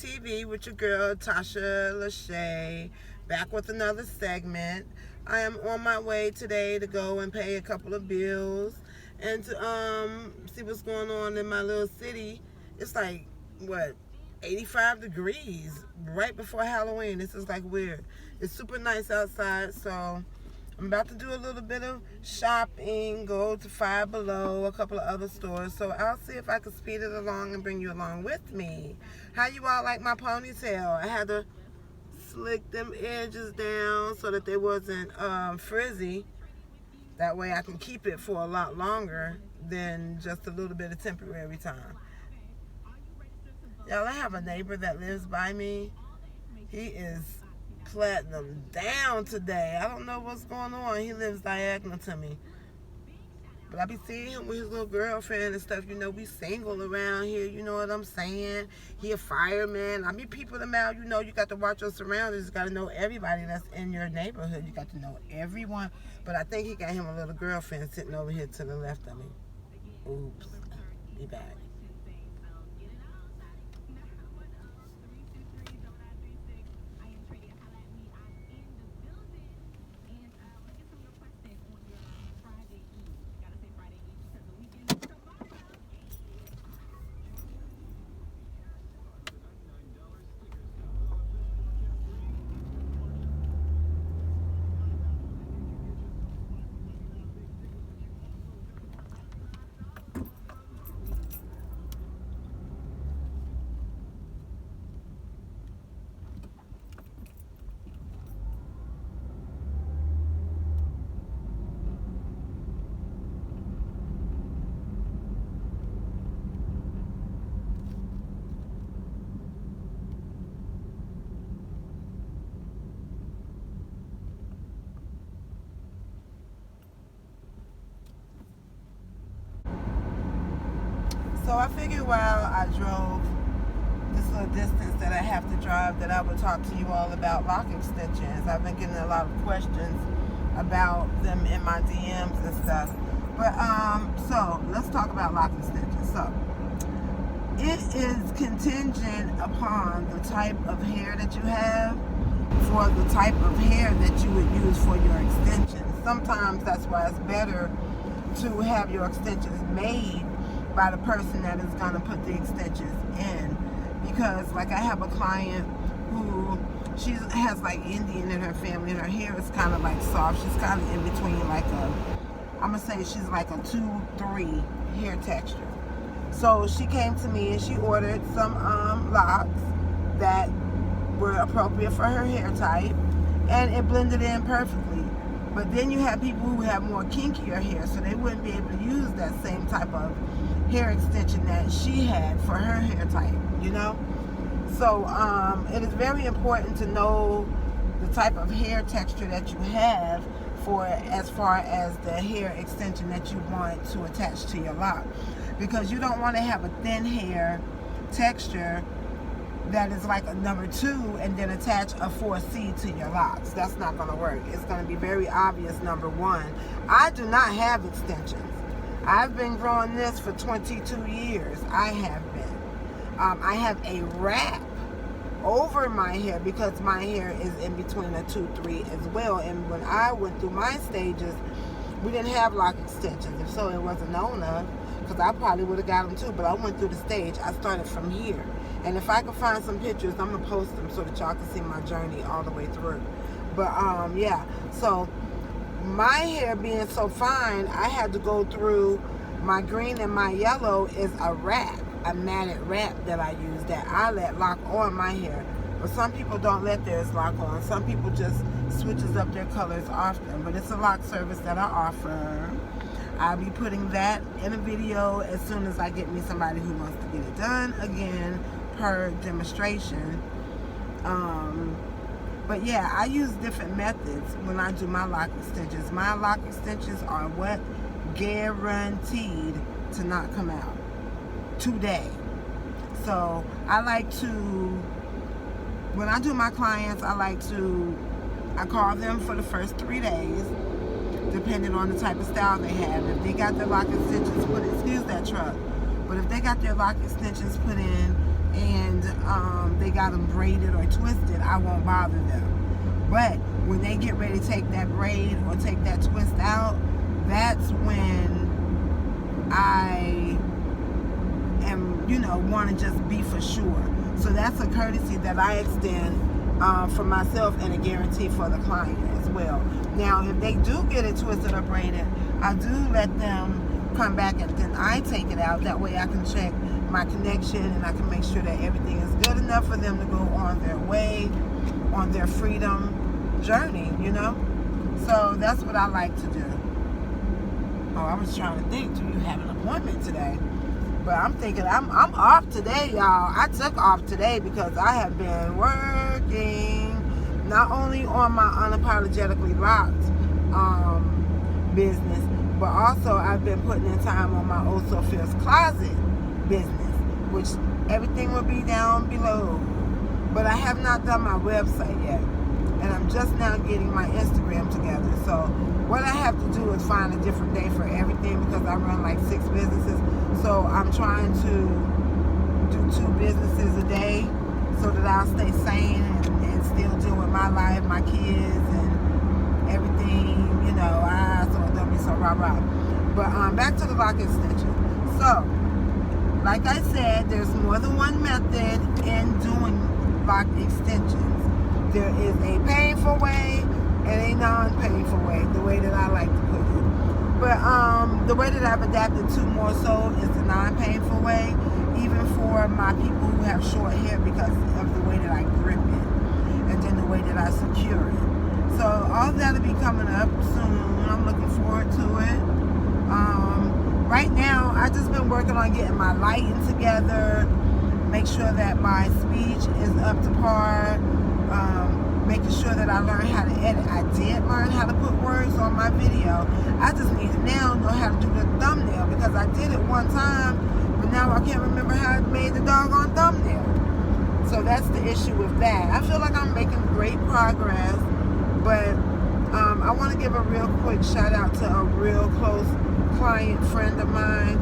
TV with your girl Tasha Lachey, back with another segment. I am on my way today to go and pay a couple of bills and to see what's going on in my little city. It's like what, 85 degrees right before Halloween. This is like weird. It's super nice outside, so I'm about to do a little bit of shopping, go to Five Below, a couple of other stores. So I'll see if I can speed it along and bring you along with me. How you all like my ponytail? I had to slick them edges down so that they wasn't frizzy. That way I can keep it for a lot longer than just a little bit of temporary time. Y'all, I have a neighbor that lives by me. He is platinum down today. I don't know what's going on. He lives diagonal to me. But I be seeing him with his little girlfriend and stuff. You know, we single around here. You know what I'm saying? He a fireman. I be peeping him out. You know, you got to watch your surroundings. You got to know everybody that's in your neighborhood. You got to know everyone. But I think he got him a little girlfriend sitting over here to the left of me. Oops. Be back. So I figured while I drove this little distance that I have to drive that I would talk to you all about lock extensions. I've been getting a lot of questions about them in my DMs and stuff. But so let's talk about lock extensions. So it is contingent upon the type of hair that you have for the type of hair that you would use for your extensions. Sometimes that's why it's better to have your extensions made by the person that is going to put the extensions in, because like I have a client who she has like Indian in her family and her hair is kind of like soft. She's kind of in between like I'm gonna say she's like a 2-3 hair texture. So she came to me and she ordered some locks that were appropriate for her hair type, and it blended in perfectly. But then you have people who have more kinkier hair, so they wouldn't be able to use that same type of hair extension that she had for her hair type, you know? So it is very important to know the type of hair texture that you have for as far as the hair extension that you want to attach to your lock, because you don't want to have a thin hair texture that is like a number 2 and then attach a 4C to your locks. That's not going to work. It's going to be very obvious, number 1. I do not have extensions. I've been growing this for 22 years. I have been. I have a wrap over my hair because my hair is in between a 2-3 as well. And when I went through my stages, we didn't have lock extensions. If so, it wasn't known of, because I probably would have got them too. But I went through the stage. I started from here. And if I can find some pictures, I'm going to post them so that y'all can see my journey all the way through. But yeah, so my hair being so fine, I had to go through my green and my yellow is a wrap, a matted wrap that I use that I let lock on my hair. But some people don't let theirs lock on. Some people just switches up their colors often. But it's a lock service that I offer. I'll be putting that in a video as soon as I get me somebody who wants to get it done, again, per demonstration. But yeah, I use different methods when I do my lock extensions. My lock extensions are what? Guaranteed to not come out today. So I like to, when I do my clients, I call them for the first 3 days, depending on the type of style they have. If they got their lock extensions put in, excuse that truck, but if they got their lock extensions put in and they got them braided or twisted, I won't bother them. But when they get ready to take that braid or take that twist out, that's when I am, want to just be for sure. So that's a courtesy that I extend for myself, and a guarantee for the client as well. Now, if they do get it twisted or braided, I do let them come back and then I take it out. That way I can check my connection and I can make sure that everything is good enough for them to go on their way, on their freedom journey, So that's what I like to do. Oh, I was trying to think, do you have an appointment today? But I'm thinking I'm off today, y'all. I took off today because I have been working not only on my Unapologetically Locked business, but also I've been putting in time on my Oh So Fierce Closet business, which everything will be down below. But I have not done my website yet, and I'm just now getting my Instagram together. So what I have to do is find a different day for everything, because I run like 6 businesses. So I'm trying to do 2 businesses a day so that I'll stay sane and still deal with my life, my kids, and everything, so it don't be so rah-rah. But back to the lock extension. So, like I said, there's more than one method in doing lock extensions. There is a painful way and a non-painful way, the way that I like to put it. But the way that I've adapted to more so is the non-painful way, even for my people who have short hair, because of the way that I grip it and then the way that I secure it. So all that'll be coming up soon. I'm looking forward to it. Right now, I've just been working on getting my lighting together, make sure that my speech is up to par, making sure that I learn how to edit. I did learn how to put words on my video. I just need to now know how to do the thumbnail, because I did it one time, but now I can't remember how I made the doggone thumbnail. So that's the issue with that. I feel like I'm making great progress, but I want to give a real quick shout out to a real close client friend of mine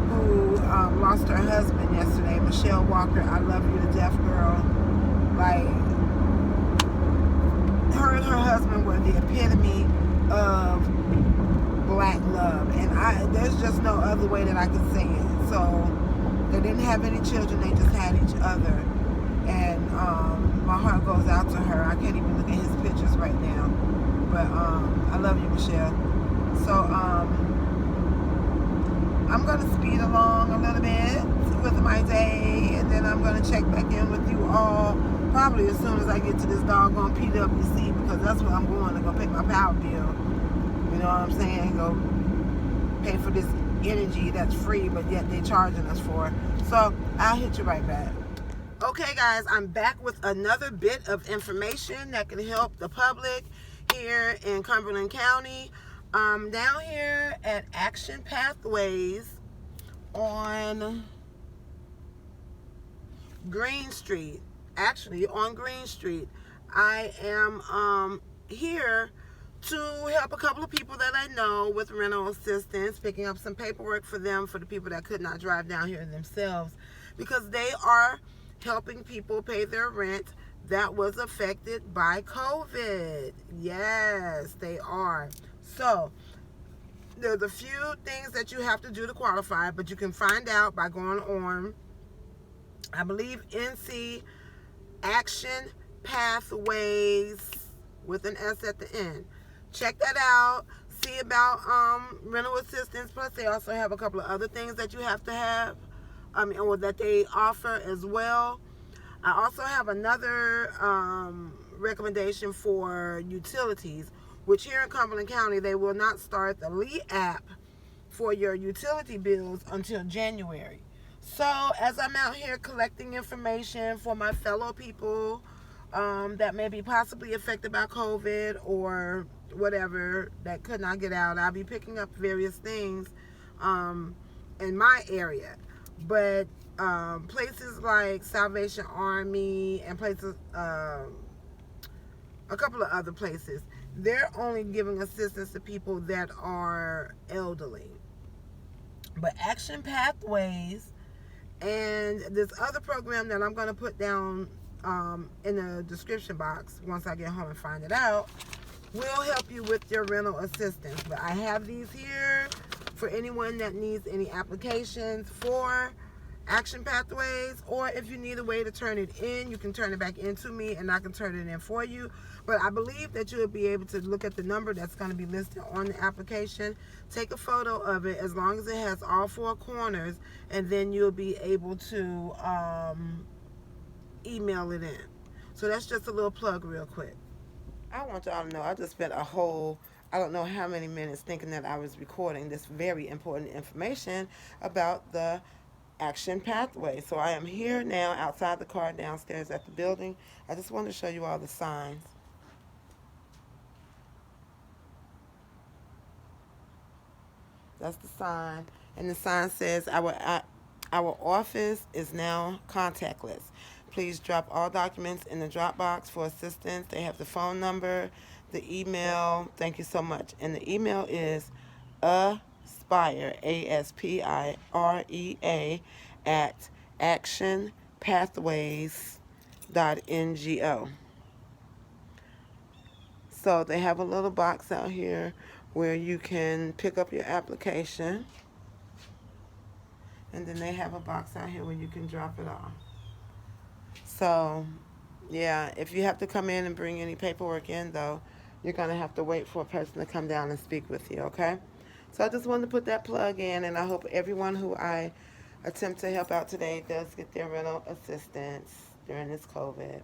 who lost her husband yesterday, Michelle Walker. I love you to death, girl. Like, her and her husband were the epitome of black love, and there's just no other way that I could say it. So they didn't have any children, they just had each other, and my heart goes out to her. I can't even look at his pictures right now, but I love you, Michelle. So I'm gonna speed along a little bit with my day, and then I'm gonna check back in with you all probably as soon as I get to this doggone PWC, because that's where I'm going to go pay my power bill. You know what I'm saying? Go pay for this energy that's free, but yet they're charging us for it. So I'll hit you right back. Okay, guys, I'm back with another bit of information that can help the public here in Cumberland County. Down here at Action Pathways on Green Street. Actually, on Green Street, I am here to help a couple of people that I know with rental assistance, picking up some paperwork for them, for the people that could not drive down here themselves, because they are helping people pay their rent that was affected by COVID. Yes, they are. So there's a few things that you have to do to qualify, but you can find out by going on, I believe, NC Action Pathways with an S at the end. Check that out. See about rental assistance. Plus, they also have a couple of other things that you have to have, or that they offer as well. I also have another recommendation for utilities, which here in Cumberland County, they will not start the Lee app for your utility bills until January. So as I'm out here collecting information for my fellow people that may be possibly affected by COVID or whatever, that could not get out, I'll be picking up various things in my area. But places like Salvation Army and places, a couple of other places, they're only giving assistance to people that are elderly. But Action Pathways and this other program that I'm going to put down in the description box once I get home and find it out, will help you with your rental assistance. But I have these here for anyone that needs any applications for Action Pathways, or if you need a way to turn it in, you can turn it back into me and I can turn it in for you. But I believe that you'll be able to look at the number that's going to be listed on the application, take a photo of it as long as it has all four corners, and then you'll be able to email it in. So that's just a little plug real quick. I want y'all to know I just spent a whole, I don't know how many minutes thinking that I was recording this very important information about the Action Pathway. So I am here now outside the car downstairs at the building. I just want to show you all the signs. That's the sign. And the sign says our office is now contactless. Please drop all documents in the Dropbox for assistance. They have the phone number, the email. Thank you so much. And the email is Aspire, ASPIREA, at actionpathways.ngo. So they have a little box out here where you can pick up your application. And then they have a box out here where you can drop it off. So, yeah, if you have to come in and bring any paperwork in, though, you're going to have to wait for a person to come down and speak with you, okay? So I just wanted to put that plug in, and I hope everyone who I attempt to help out today does get their rental assistance during this COVID.